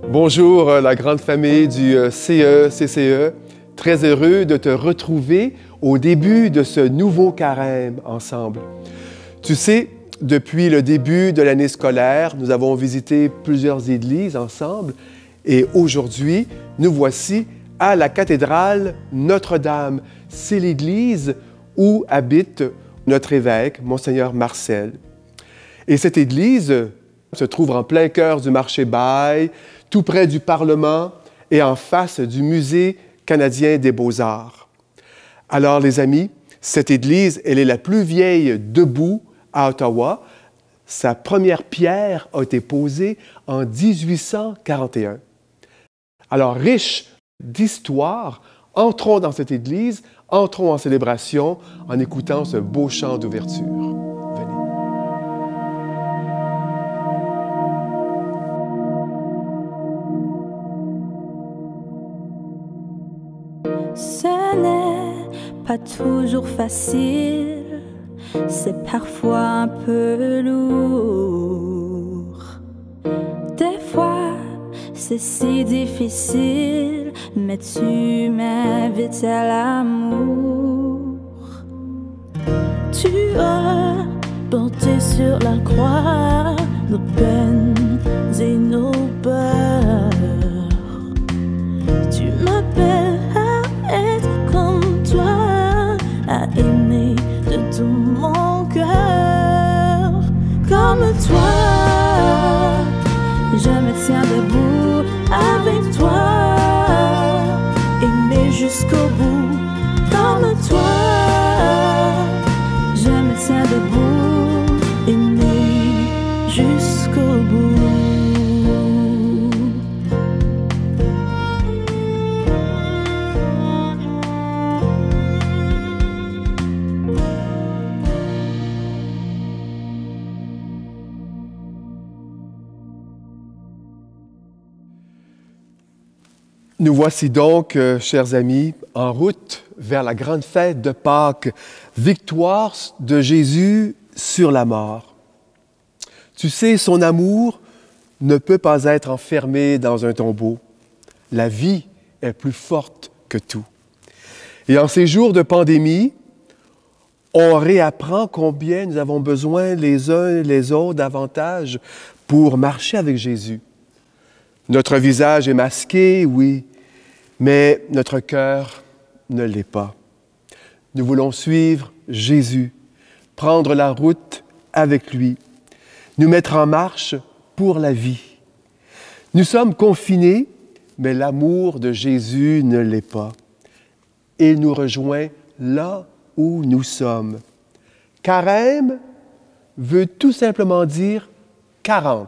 Bonjour, la grande famille du CE-CCE. Très heureux de te retrouver au début de ce nouveau carême ensemble. Tu sais, depuis le début de l'année scolaire, nous avons visité plusieurs églises ensemble et aujourd'hui, nous voici à la cathédrale Notre-Dame. C'est l'église où habite notre évêque, Monseigneur Marcel. Et cette église se trouve en plein cœur du marché Bail, tout près du Parlement et en face du Musée canadien des beaux-arts. Alors, les amis, cette église, elle est la plus vieille debout à Ottawa. Sa première pierre a été posée en 1841. Alors, riche d'histoire, entrons dans cette église, entrons en célébration en écoutant ce beau chant d'ouverture. Venez. Ce n'est pas toujours facile, c'est parfois un peu lourd. Des fois, c'est si difficile, mais tu m'invites à l'amour. Tu as porté sur la croix nos peines et nos peurs. Tu m'appelles à être comme toi, à aimer de tout mon cœur. Comme toi, je me tiens debout avec toi, aimer jusqu'au bout. Comme toi, je me tiens debout, aimer jusqu'au bout. Nous voici donc, chers amis, en route vers la grande fête de Pâques, victoire de Jésus sur la mort. Tu sais, son amour ne peut pas être enfermé dans un tombeau. La vie est plus forte que tout. Et en ces jours de pandémie, on réapprend combien nous avons besoin les uns et les autres davantage pour marcher avec Jésus. Notre visage est masqué, oui, mais notre cœur ne l'est pas. Nous voulons suivre Jésus, prendre la route avec lui, nous mettre en marche pour la vie. Nous sommes confinés, mais l'amour de Jésus ne l'est pas. Il nous rejoint là où nous sommes. Carême veut tout simplement dire 40.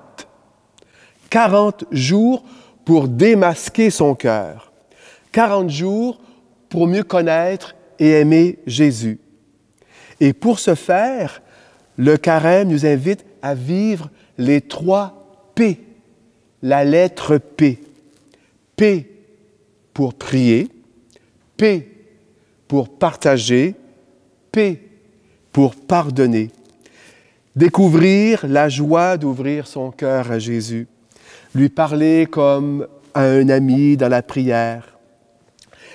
40 jours pour démasquer son cœur. 40 jours pour mieux connaître et aimer Jésus. Et pour ce faire, le carême nous invite à vivre les 3 P. La lettre P. P pour prier, P pour partager, P pour pardonner. Découvrir la joie d'ouvrir son cœur à Jésus. Lui parler comme à un ami dans la prière.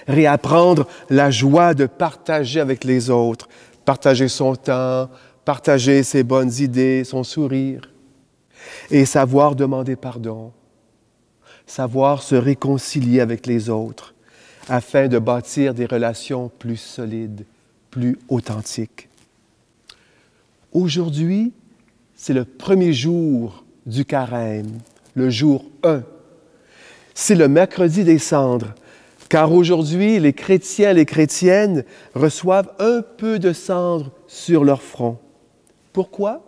Réapprendre la joie de partager avec les autres, partager son temps, partager ses bonnes idées, son sourire. Et savoir demander pardon, savoir se réconcilier avec les autres afin de bâtir des relations plus solides, plus authentiques. Aujourd'hui, c'est le premier jour du carême. Le jour 1. C'est le mercredi des cendres, car aujourd'hui, les chrétiens et les chrétiennes reçoivent un peu de cendres sur leur front. Pourquoi?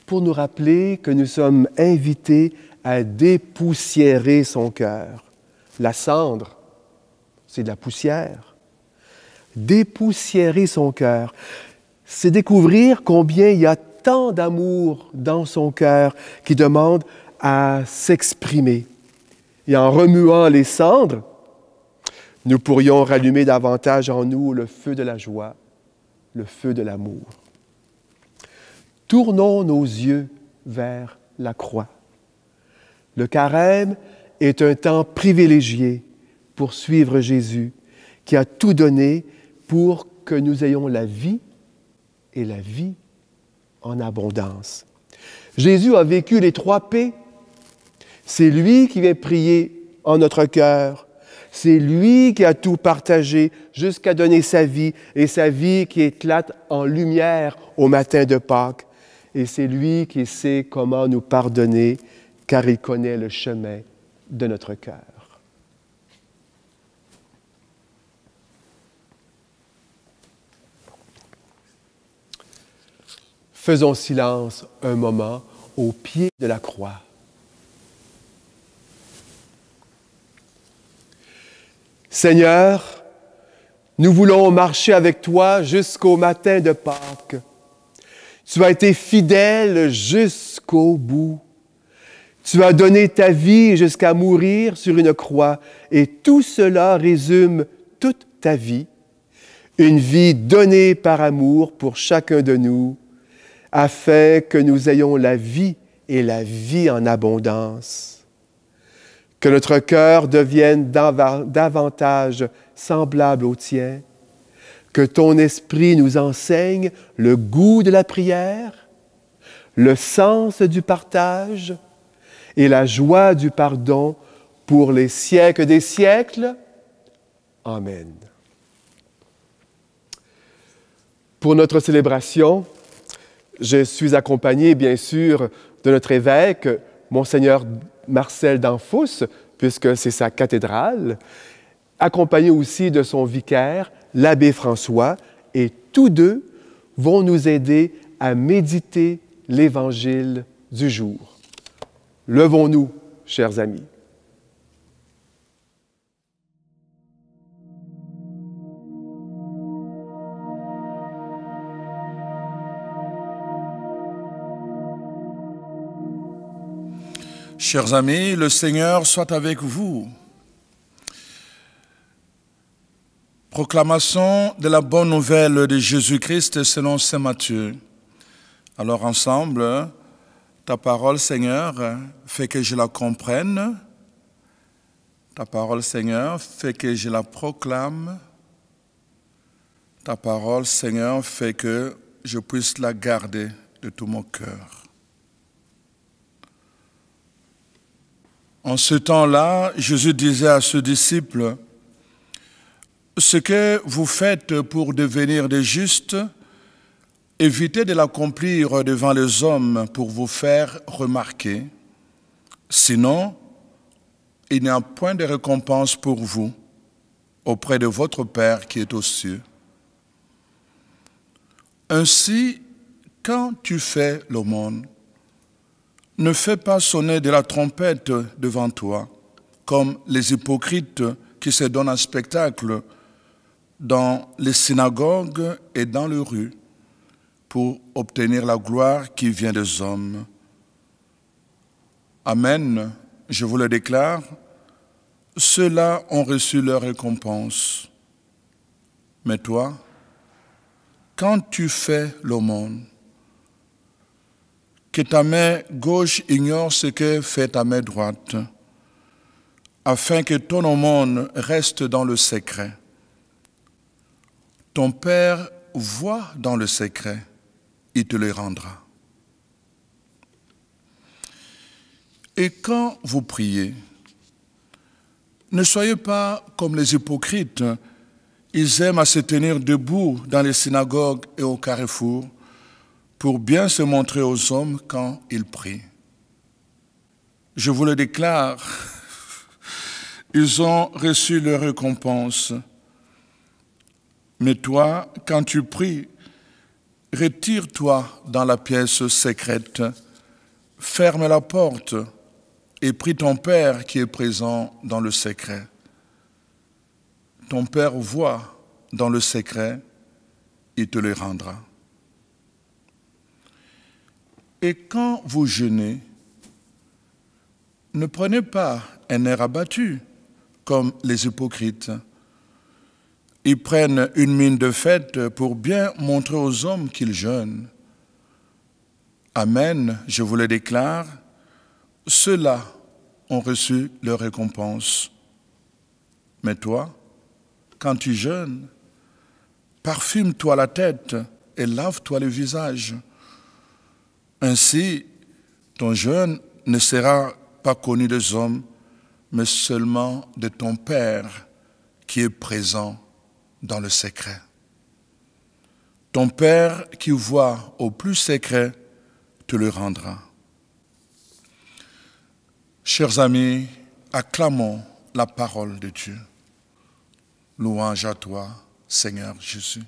Pour nous rappeler que nous sommes invités à dépoussiérer son cœur. La cendre, c'est de la poussière. Dépoussiérer son cœur, c'est découvrir combien il y a tant d'amour dans son cœur qui demande à s'exprimer. Et en remuant les cendres, nous pourrions rallumer davantage en nous le feu de la joie, le feu de l'amour. Tournons nos yeux vers la croix. Le carême est un temps privilégié pour suivre Jésus, qui a tout donné pour que nous ayons la vie et la vie en abondance. Jésus a vécu les 3 P. C'est lui qui vient prier en notre cœur. C'est lui qui a tout partagé jusqu'à donner sa vie, et sa vie qui éclate en lumière au matin de Pâques. Et c'est lui qui sait comment nous pardonner, car il connaît le chemin de notre cœur. Faisons silence un moment au pied de la croix. Seigneur, nous voulons marcher avec toi jusqu'au matin de Pâques. Tu as été fidèle jusqu'au bout. Tu as donné ta vie jusqu'à mourir sur une croix, et tout cela résume toute ta vie, une vie donnée par amour pour chacun de nous, afin que nous ayons la vie et la vie en abondance. Que notre cœur devienne davantage semblable au tien, que ton esprit nous enseigne le goût de la prière, le sens du partage et la joie du pardon pour les siècles des siècles. Amen. Pour notre célébration, je suis accompagné, bien sûr, de notre évêque, Monseigneur Marcel d'Anfous, puisque c'est sa cathédrale, accompagné aussi de son vicaire, l'abbé François, et tous deux vont nous aider à méditer l'Évangile du jour. Levons-nous, chers amis. Chers amis, le Seigneur soit avec vous. Proclamation de la bonne nouvelle de Jésus-Christ selon saint Matthieu. Alors ensemble, ta parole, Seigneur, fait que je la comprenne. Ta parole, Seigneur, fait que je la proclame. Ta parole, Seigneur, fait que je puisse la garder de tout mon cœur. En ce temps-là, Jésus disait à ses disciples, « Ce que vous faites pour devenir des justes, évitez de l'accomplir devant les hommes pour vous faire remarquer. Sinon, il n'y a point de récompense pour vous auprès de votre Père qui est aux cieux. Ainsi, quand tu fais l'aumône, ne fais pas sonner de la trompette devant toi, comme les hypocrites qui se donnent un spectacle dans les synagogues et dans les rues pour obtenir la gloire qui vient des hommes. Amen, je vous le déclare, ceux-là ont reçu leur récompense. Mais toi, quand tu fais l'aumône, que ta main gauche ignore ce que fait ta main droite, afin que ton aumône reste dans le secret. Ton Père voit dans le secret, il te le rendra. Et quand vous priez, ne soyez pas comme les hypocrites. Ils aiment à se tenir debout dans les synagogues et au carrefour pour bien se montrer aux hommes quand ils prient. Je vous le déclare, ils ont reçu leur récompense. Mais toi, quand tu pries, retire-toi dans la pièce secrète, ferme la porte et prie ton Père qui est présent dans le secret. Ton Père voit dans le secret, il te le rendra. Et quand vous jeûnez, ne prenez pas un air abattu comme les hypocrites. Ils prennent une mine de fête pour bien montrer aux hommes qu'ils jeûnent. Amen, je vous le déclare, ceux-là ont reçu leur récompense. Mais toi, quand tu jeûnes, parfume-toi la tête et lave-toi le visage. Ainsi, ton jeûne ne sera pas connu des hommes, mais seulement de ton Père qui est présent dans le secret. Ton Père qui voit au plus secret te le rendra. Chers amis, acclamons la parole de Dieu. Louange à toi, Seigneur Jésus.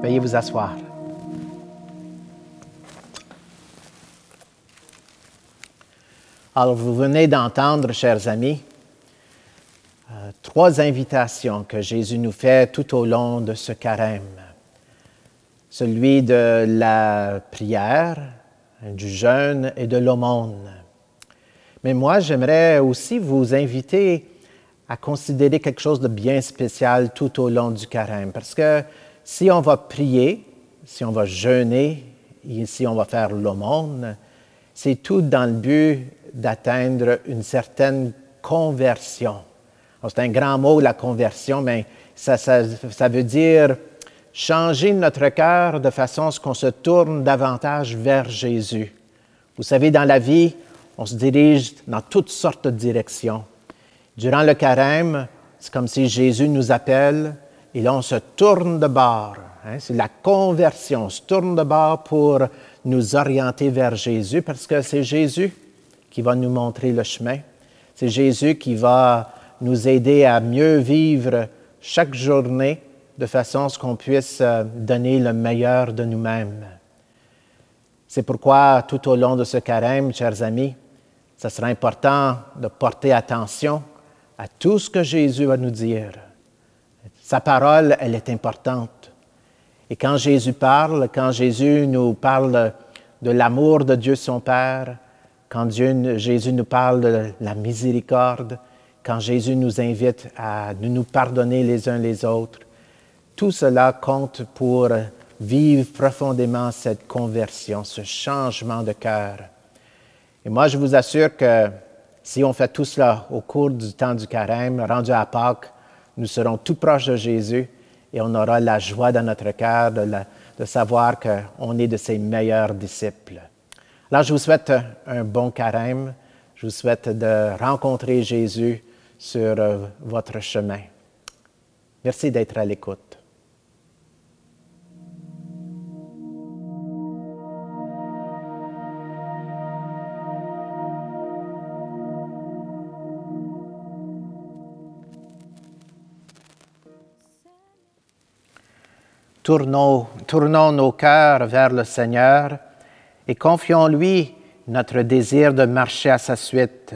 Veuillez vous asseoir. Alors, vous venez d'entendre, chers amis, 3 invitations que Jésus nous fait tout au long de ce carême. Celui de la prière, du jeûne et de l'aumône. Mais moi, j'aimerais aussi vous inviter à considérer quelque chose de bien spécial tout au long du carême. Parce que si on va prier, si on va jeûner, et si on va faire l'aumône, c'est tout dans le but d'atteindre une certaine conversion. C'est un grand mot, la conversion, mais ça veut dire changer notre cœur de façon à ce qu'on se tourne davantage vers Jésus. Vous savez, dans la vie, on se dirige dans toutes sortes de directions. Durant le carême, c'est comme si Jésus nous appelle et là, on se tourne de bord. C'est la conversion. On se tourne de bord pour nous orienter vers Jésus parce que c'est Jésus qui va nous montrer le chemin. C'est Jésus qui va nous aider à mieux vivre chaque journée de façon à ce qu'on puisse donner le meilleur de nous-mêmes. C'est pourquoi, tout au long de ce carême, chers amis, ce sera important de porter attention à tout ce que Jésus va nous dire. Sa parole, elle est importante. Et quand Jésus parle, quand Jésus nous parle de l'amour de Dieu son Père, quand Jésus nous parle de la miséricorde, quand Jésus nous invite à nous pardonner les uns les autres, tout cela compte pour vivre profondément cette conversion, ce changement de cœur. Et moi, je vous assure que si on fait tout cela au cours du temps du carême, rendu à Pâques, nous serons tout proches de Jésus et on aura la joie dans notre cœur de savoir qu'on est de ses meilleurs disciples. Alors, je vous souhaite un bon carême. Je vous souhaite de rencontrer Jésus sur votre chemin. Merci d'être à l'écoute. Tournons nos cœurs vers le Seigneur et confions-lui notre désir de marcher à sa suite.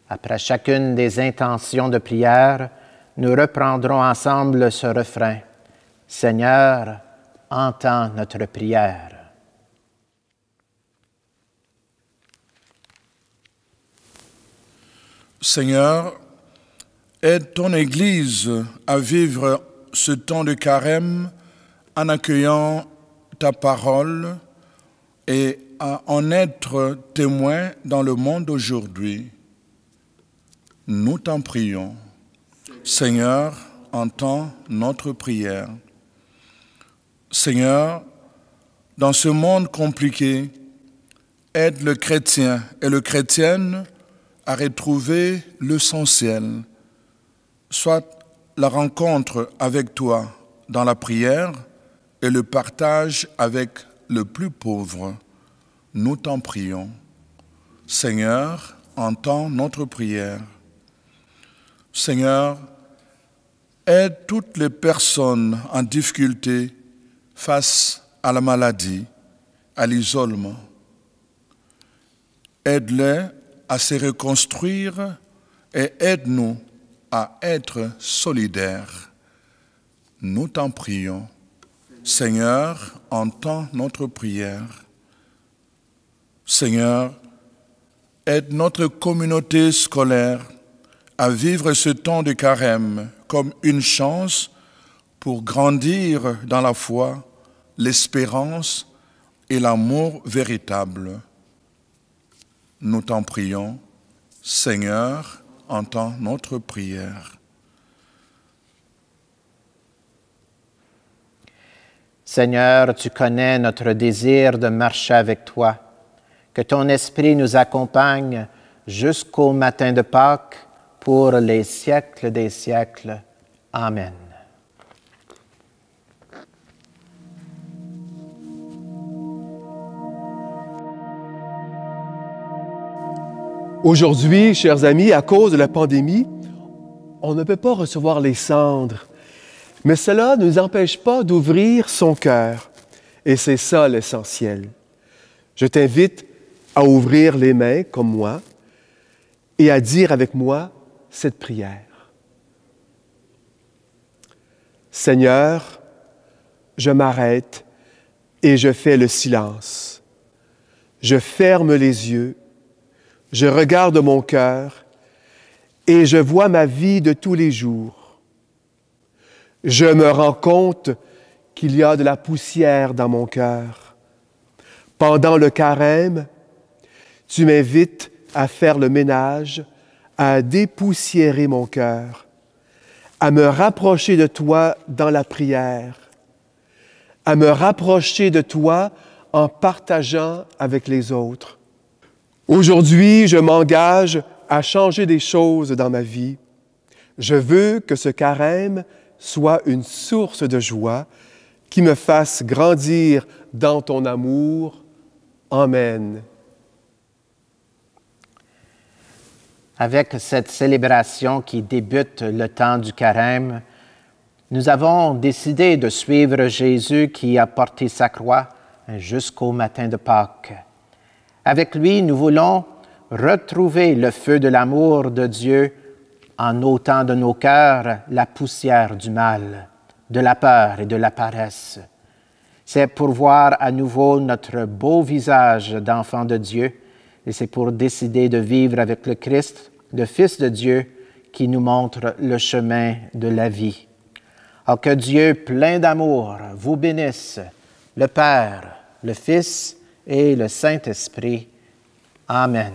Après chacune des intentions de prière, nous reprendrons ensemble ce refrain. Seigneur, entends notre prière. Seigneur, aide ton Église à vivre ce temps de carême en accueillant ta parole et à en être témoin dans le monde aujourd'hui. Nous t'en prions. Seigneur, entends notre prière. Seigneur, dans ce monde compliqué, aide le chrétien et le chrétienne à retrouver l'essentiel, soit la rencontre avec toi dans la prière et le partage avec le plus pauvre. Nous t'en prions. Seigneur, entends notre prière. Seigneur, aide toutes les personnes en difficulté face à la maladie, à l'isolement. Aide-les à se reconstruire et aide-nous à être solidaires. Nous t'en prions. Seigneur, entends notre prière. Seigneur, aide notre communauté scolaire à vivre ce temps de carême comme une chance pour grandir dans la foi l'espérance et l'amour véritable. Nous t'en prions, Seigneur, entends notre prière. Seigneur, tu connais notre désir de marcher avec toi. Que ton esprit nous accompagne jusqu'au matin de Pâques pour les siècles des siècles. Amen. Aujourd'hui, chers amis, à cause de la pandémie, on ne peut pas recevoir les cendres. Mais cela ne nous empêche pas d'ouvrir son cœur. Et c'est ça l'essentiel. Je t'invite à ouvrir les mains comme moi et à dire avec moi cette prière. Seigneur, je m'arrête et je fais le silence. Je ferme les yeux, je regarde mon cœur et je vois ma vie de tous les jours. Je me rends compte qu'il y a de la poussière dans mon cœur. Pendant le carême, tu m'invites à faire le ménage, à dépoussiérer mon cœur, à me rapprocher de toi dans la prière, à me rapprocher de toi en partageant avec les autres. Aujourd'hui, je m'engage à changer des choses dans ma vie. Je veux que ce carême soit une source de joie qui me fasse grandir dans ton amour. Amen. Avec cette célébration qui débute le temps du carême, nous avons décidé de suivre Jésus qui a porté sa croix jusqu'au matin de Pâques. Avec lui, nous voulons retrouver le feu de l'amour de Dieu en ôtant de nos cœurs la poussière du mal, de la peur et de la paresse. C'est pour voir à nouveau notre beau visage d'enfant de Dieu, et c'est pour décider de vivre avec le Christ, le Fils de Dieu, qui nous montre le chemin de la vie. Alors que Dieu, plein d'amour, vous bénisse, le Père, le Fils et le Saint-Esprit. Amen.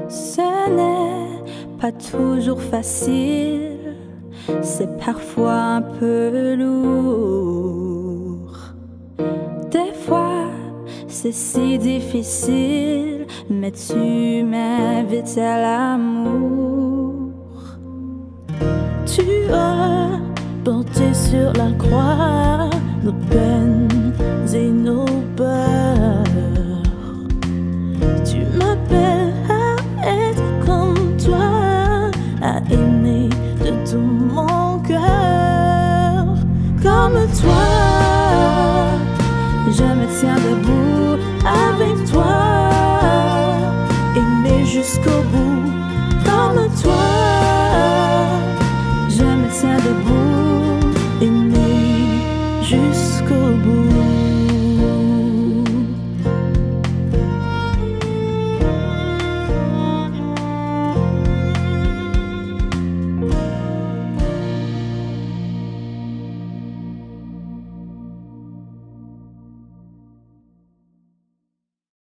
Ce n'est pas toujours facile, c'est parfois un peu lourd. Des fois, c'est si difficile, mais tu m'invites à l'amour. Tu as porté sur la croix nos peines et nos peurs. Tu m'appelles à être comme toi, à aimer de tout mon cœur. Comme toi, je me tiens de